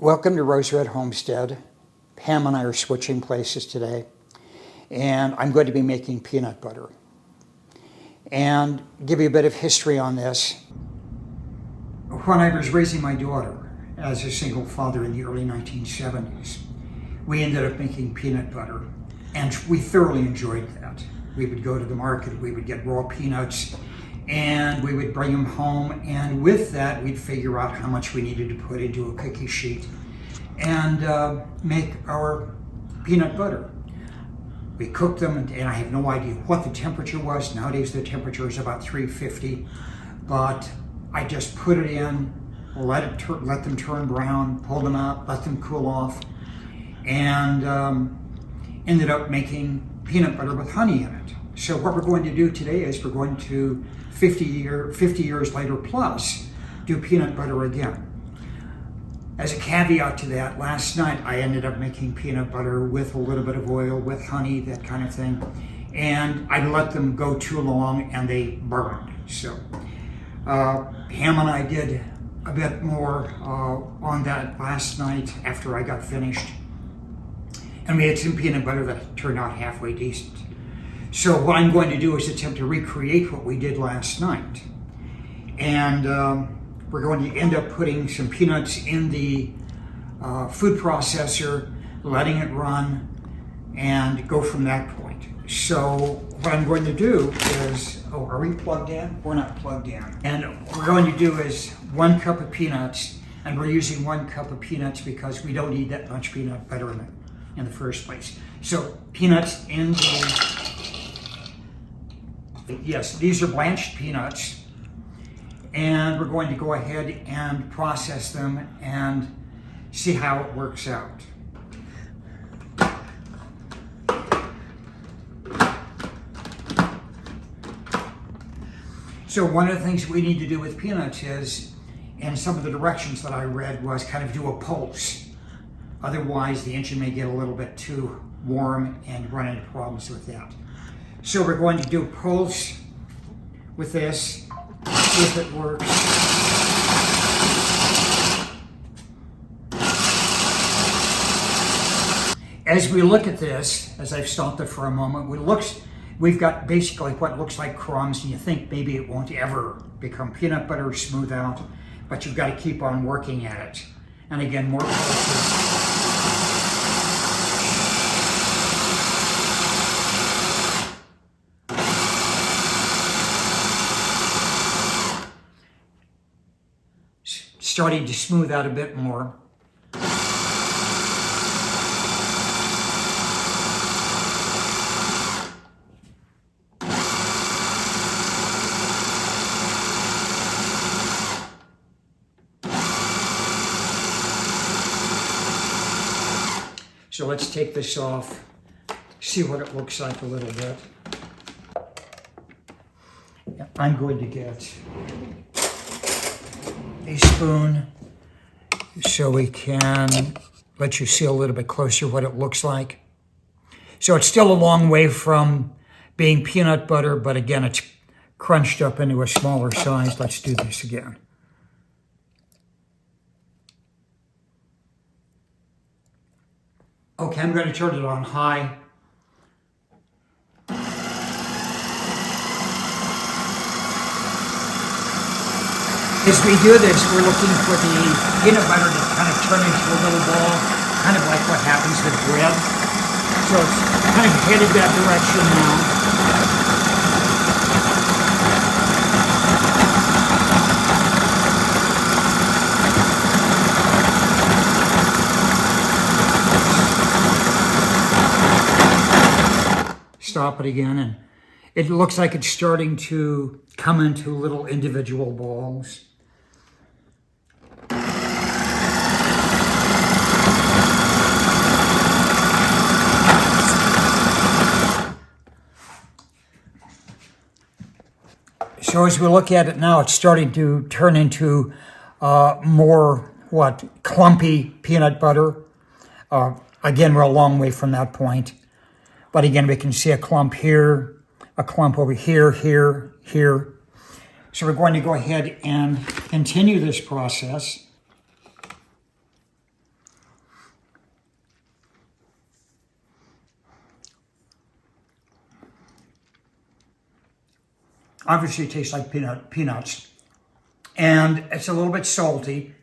Welcome to Rose Red Homestead. Pam and I are switching places today, and I'm going to be making peanut butter. And give you a bit of history on this. When I was raising my daughter as a single father in the early 1970s, we ended up making peanut butter, and we thoroughly enjoyed that. We would go to the market, we would get raw peanuts, and we would bring them home, and with that we'd figure out how much we needed to put into a cookie sheet and make our peanut butter. We cooked them, and I have no idea what the temperature was. Nowadays the temperature is about 350, but I just put it in, let them turn brown, pulled them out, let them cool off, and ended up making peanut butter with honey in it. So what we're going to do today is we're going to 50 years later plus do peanut butter again. As a caveat to that, last night I ended up making peanut butter with a little bit of oil, with honey, that kind of thing, and I let them go too long and they burned. So Pam and I did a bit more on that last night after I got finished, and we had some peanut butter that turned out halfway decent. So what I'm going to do is attempt to recreate what we did last night. And we're going to end up putting some peanuts in the food processor, letting it run, and go from that point. So what I'm going to do is, are we plugged in? We're not plugged in. And what we're going to do is 1 cup of peanuts, and we're using 1 cup of peanuts because we don't need that much peanut butter in the first place. So peanuts in the, yes, these are blanched peanuts, and we're going to go ahead and process them and see how it works out. So one of the things we need to do with peanuts is, and some of the directions that I read was kind of do a pulse. Otherwise the engine may get a little bit too warm and run into problems with that. So we're going to do pulse with this, see if it works. As we look at this, as I've stopped it for a moment, we've got basically what looks like crumbs, and you think maybe it won't ever become peanut butter or smooth out, but you've got to keep on working at it. And again, more pulses. Starting to smooth out a bit more. So let's take this off, see what it looks like a little bit. I'm going to get a spoon so we can let you see a little bit closer what it looks like. So it's still a long way from being peanut butter, but again, it's crunched up into a smaller size. Let's do this again. Okay, I'm going to turn it on high. As we do this, we're looking for the peanut butter to kind of turn into a little ball, kind of like what happens with bread. So it's kind of headed that direction now. Stop it again, and it looks like it's starting to come into little individual balls. So as we look at it now, it's starting to turn into more, clumpy peanut butter. Again, we're a long way from that point. But again, we can see a clump here, a clump over here, here, here. So we're going to go ahead and continue this process. Obviously it tastes like peanuts. And it's a little bit salty.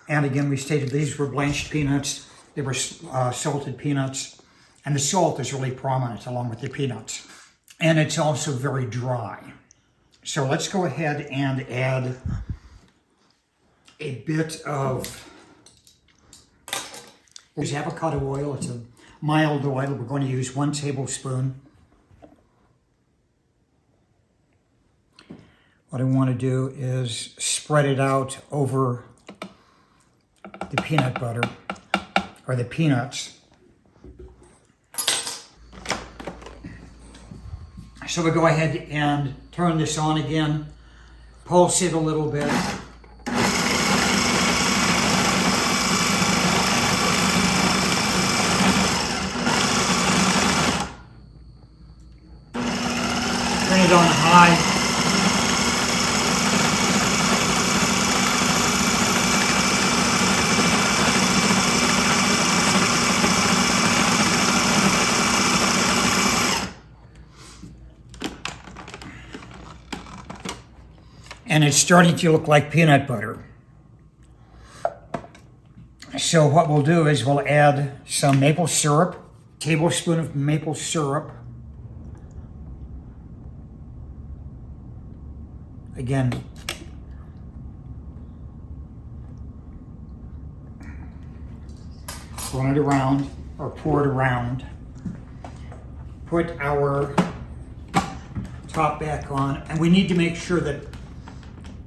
And again, we stated these were blanched peanuts. They were salted peanuts. And the salt is really prominent along with the peanuts. And it's also very dry. So let's go ahead and add a bit of avocado oil. It's a mild oil. We're going to use 1 tablespoon. What I want to do is spread it out over the peanut butter, or the peanuts. So we go ahead and turn this on again, pulse it a little bit. Turn it on high. And it's starting to look like peanut butter. So what we'll do is we'll add some maple syrup, tablespoon of maple syrup. Again, run it around, or pour it around. Put our top back on, and we need to make sure that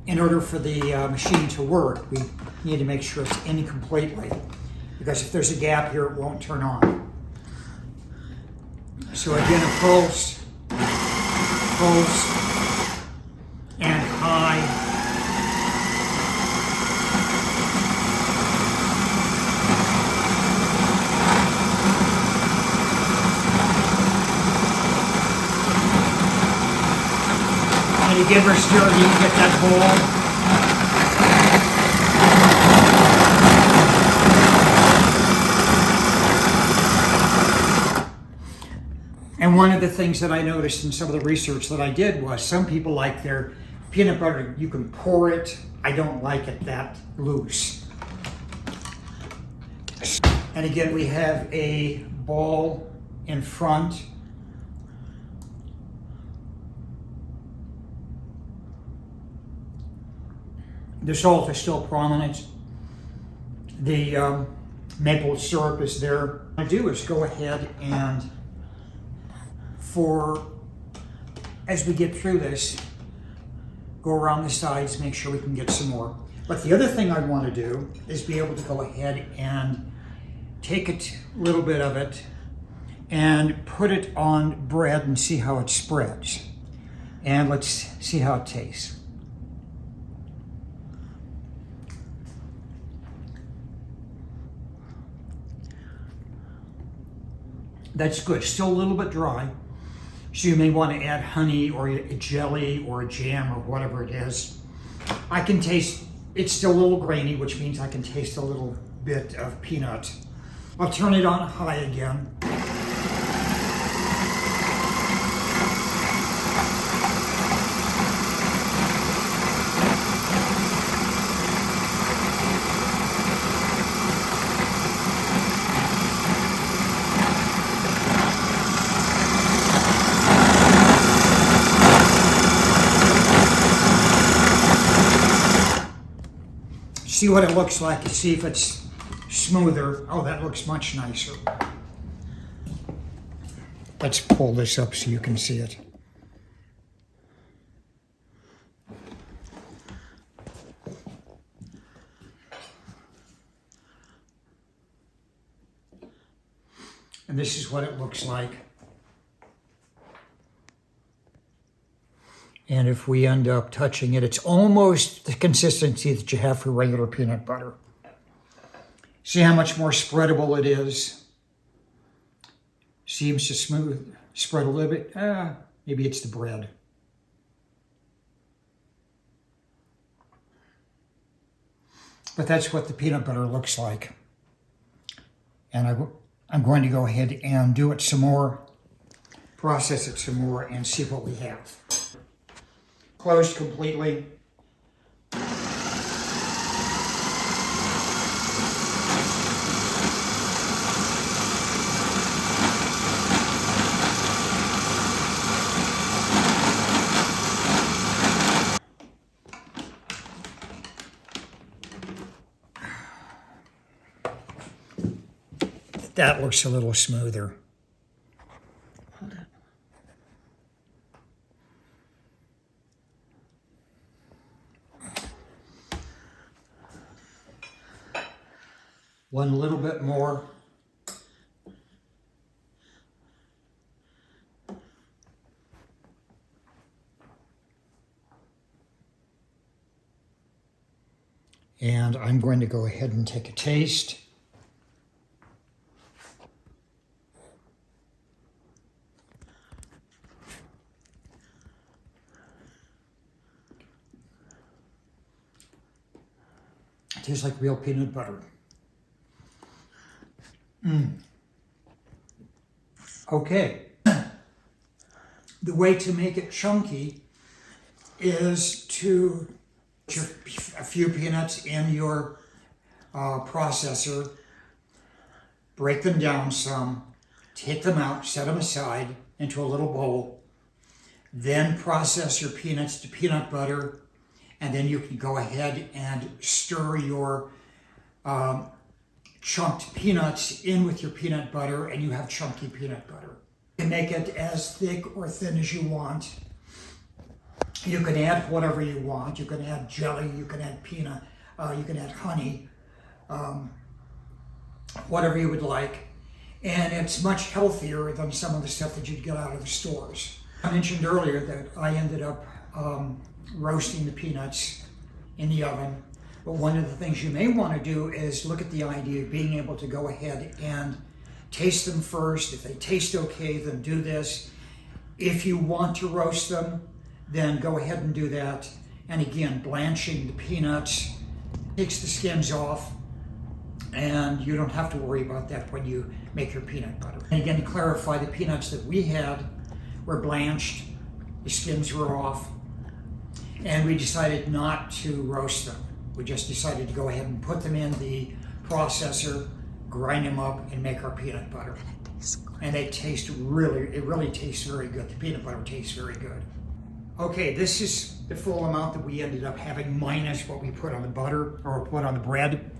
in order for the machine to work, we need to make sure it's in completely, because if there's a gap here, it won't turn on. So again, a pulse, and high. And again, we're stirring, you can get that bowl. And one of the things that I noticed in some of the research that I did was some people like their peanut butter, you can pour it. I don't like it that loose. And again, we have a ball in front. The salt is still prominent. The maple syrup is there. What I do is go ahead and as we get through this, go around the sides, make sure we can get some more. But the other thing I want to do is be able to go ahead and take a little bit of it and put it on bread and see how it spreads. And let's see how it tastes. That's good, still a little bit dry. So you may want to add honey or a jelly or a jam or whatever it is. I can taste, it's still a little grainy, which means I can taste a little bit of peanut. I'll turn it on high again. See what it looks like and see if it's smoother. Oh, that looks much nicer. Let's pull this up so you can see it. And this is what it looks like. And if we end up touching it, it's almost the consistency that you have for regular peanut butter. See how much more spreadable it is? Seems to spread a little bit. Maybe it's the bread. But that's what the peanut butter looks like. And I'm going to go ahead and do it some more, process it some more, and see what we have. Closed completely. That looks a little smoother. Hold up. One little bit more. And I'm going to go ahead and take a taste. It tastes like real peanut butter. Okay. The way to make it chunky is to put a few peanuts in your processor, break them down some, take them out, set them aside into a little bowl, then process your peanuts to peanut butter, and then you can go ahead and stir your chunked peanuts in with your peanut butter, and you have chunky peanut butter. You can make it as thick or thin as you want. You can add whatever you want. You can add jelly, you can add peanut, you can add honey, whatever you would like. And it's much healthier than some of the stuff that you'd get out of the stores. I mentioned earlier that I ended up roasting the peanuts in the oven. But one of the things you may want to do is look at the idea of being able to go ahead and taste them first. If they taste okay, then do this. If you want to roast them, then go ahead and do that. And again, blanching the peanuts takes the skins off, and you don't have to worry about that when you make your peanut butter. And again, to clarify, the peanuts that we had were blanched, the skins were off, and we decided not to roast them. We just decided to go ahead and put them in the processor, grind them up, and make our peanut butter. And they taste it really tastes very good. The peanut butter tastes very good. Okay, this is the full amount that we ended up having minus what we put on the butter or put on the bread.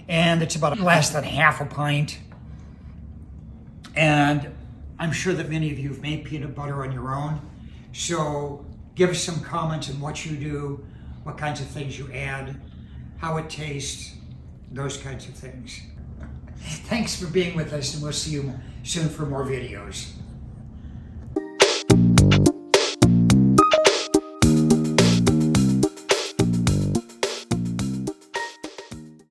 And it's about less than half a pint. And I'm sure that many of you have made peanut butter on your own. So give us some comments on what you do, what kinds of things you add, how it tastes, those kinds of things. Thanks for being with us, and we'll see you soon for more videos.